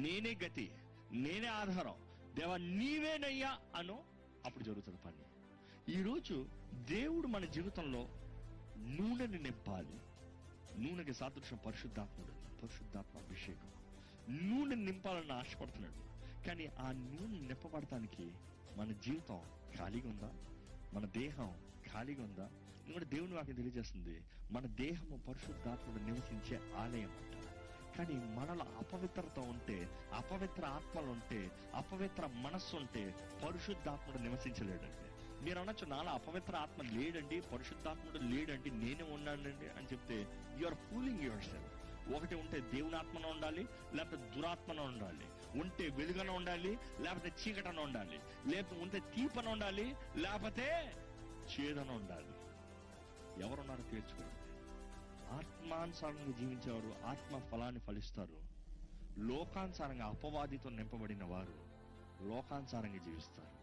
నేనే గతి, నేనే ఆధారం, దేవా నీవేనయ్యా అను, అప్పుడు జరుగుతుంది పని. ఈరోజు దేవుడు మన జీవితంలో నూనెని నింపాలి. నూనెకి సాదృశ్యం పరిశుద్ధాత్ముడు, పరిశుద్ధాత్మ అభిషేకం. నూనెని నింపాలని ఆశపడుతున్నాడు. కానీ ఆ నూనె నింపబడటానికి మన జీవితం ఖాళీగా ఉందా? మన దేహం ఖాళీగా ఉందా? ఎందుకంటే దేవుని వాక్యం తెలియజేస్తుంది, మన దేహము పరిశుద్ధాత్ముడు నివసించే ఆలయం అంట. కానీ మనలో అపవిత్రత ఉంటే, అపవిత్ర ఆత్మలు ఉంటే, అపవిత్ర మనస్సు ఉంటే పరిశుద్ధాత్ముడు నివసించలేడండి. మీరు అనొచ్చు, నాలో అపవిత్ర ఆత్మ లేడండి, పరిశుద్ధాత్ముడు లేడండి, నేనే ఉన్నానండి అని చెప్తే you are fooling yourself. ఒకటి ఉంటే దేవుని ఆత్మన ఉండాలి, లేకపోతే దురాత్మన ఉండాలి. ఉంటే వెలుగన ఉండాలి, లేకపోతే చీకటన ఉండాలి. లేకపోతే ఉంటే తీపన ఉండాలి, లేకపోతే చేదన ఉండాలి. ఎవరున్నారో తేల్చుకోండి. ఆత్మానుసారంగా జీవించేవారు ఆత్మ ఫలాన్ని ఫలిస్తారు. లోకానుసారంగా అపవాదితో నింపబడిన వారు లోకానుసారంగా జీవిస్తారు.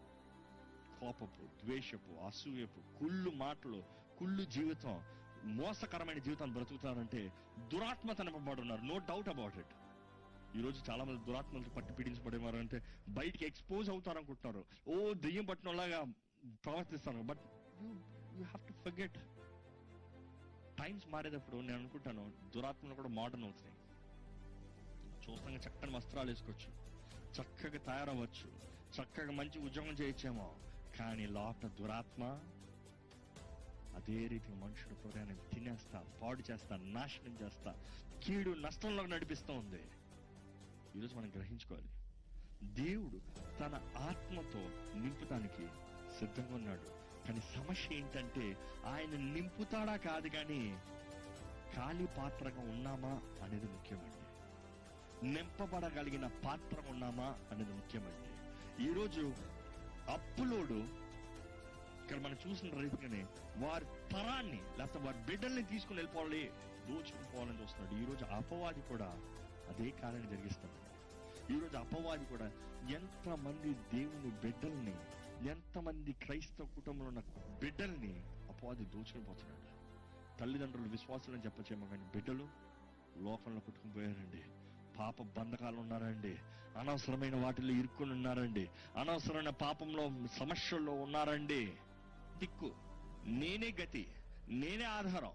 కోపపు, ద్వేషపు, అసూయపు, కుళ్ళు మాటలు, కుళ్ళు జీవితం, మోసకరమైన జీవితాన్ని బ్రతుకుతారంటే దురాత్మత నింపబడి ఉన్నారు. No doubt about it. ఈరోజు చాలా మంది దురాత్మలతో పట్టి పీడించబడేవారు అంటే బయటికి ఎక్స్పోజ్ అవుతారు అనుకుంటున్నారు. ఓ దెయ్యం పట్టినలాగా ప్రవర్తిస్తారు. But you have to forget. Times మారేటప్పుడు నేను అనుకుంటాను దురాత్మలు కూడా మోడర్న్ అవుతున్నాయి. చూస్తాగా చక్కని వస్త్రాలు వేసుకోవచ్చు, చక్కగా తయారవ్వచ్చు, చక్కగా మంచి ఉద్యోగం చేయొచ్చేమో, కానీ లోపల దురాత్మ అదే రీతిగా మనుషుడు హృదయాన్ని తినేస్తా, పాడు చేస్తా, నాశనం చేస్తా, కీడు నష్టంలో నడిపిస్తూ ఉంది. ఈరోజు మనం గ్రహించుకోవాలి, దేవుడు తన ఆత్మతో నింపుతానికి సిద్ధంగా ఉన్నాడు. కానీ సమస్య ఏంటంటే ఆయన నింపుతాడా కాదు, కానీ ఖాళీ పాత్రగా ఉన్నామా అనేది ముఖ్యమండి. నింపబడగలిగిన పాత్ర ఉన్నామా అనేది ముఖ్యమండి. ఈరోజు అప్పులోడు ఇక్కడ మనం చూసిన రీతిగానే వారి తరాన్ని లేకపోతే వారి బిడ్డల్ని తీసుకుని వెళ్ళిపోవాలి, దోచుకుని చూస్తున్నాడు. ఈరోజు అపవాది కూడా అదే కారణం జరిగిస్తున్నాడు. ఈరోజు అపవాది కూడా ఎంతమంది దేవుని బిడ్డల్ని, ఎంతమంది క్రైస్తవ కుటుంబంలో ఉన్న బిడ్డల్ని అపవాది దోచుకుని పోతున్నాడు. తల్లిదండ్రులు విశ్వాసులని చెప్పచ్చేమో, కానీ బిడ్డలు లోకంలో కొట్టుకుని పోయారండి. పాప బంధకాలు ఉన్నారండి, అనవసరమైన వాటిల్లో ఇరుక్కుని ఉన్నారండి, అనవసరమైన పాపంలో సమస్యల్లో ఉన్నారండి. దిక్కు నేనే గతి, నేనే ఆధారం,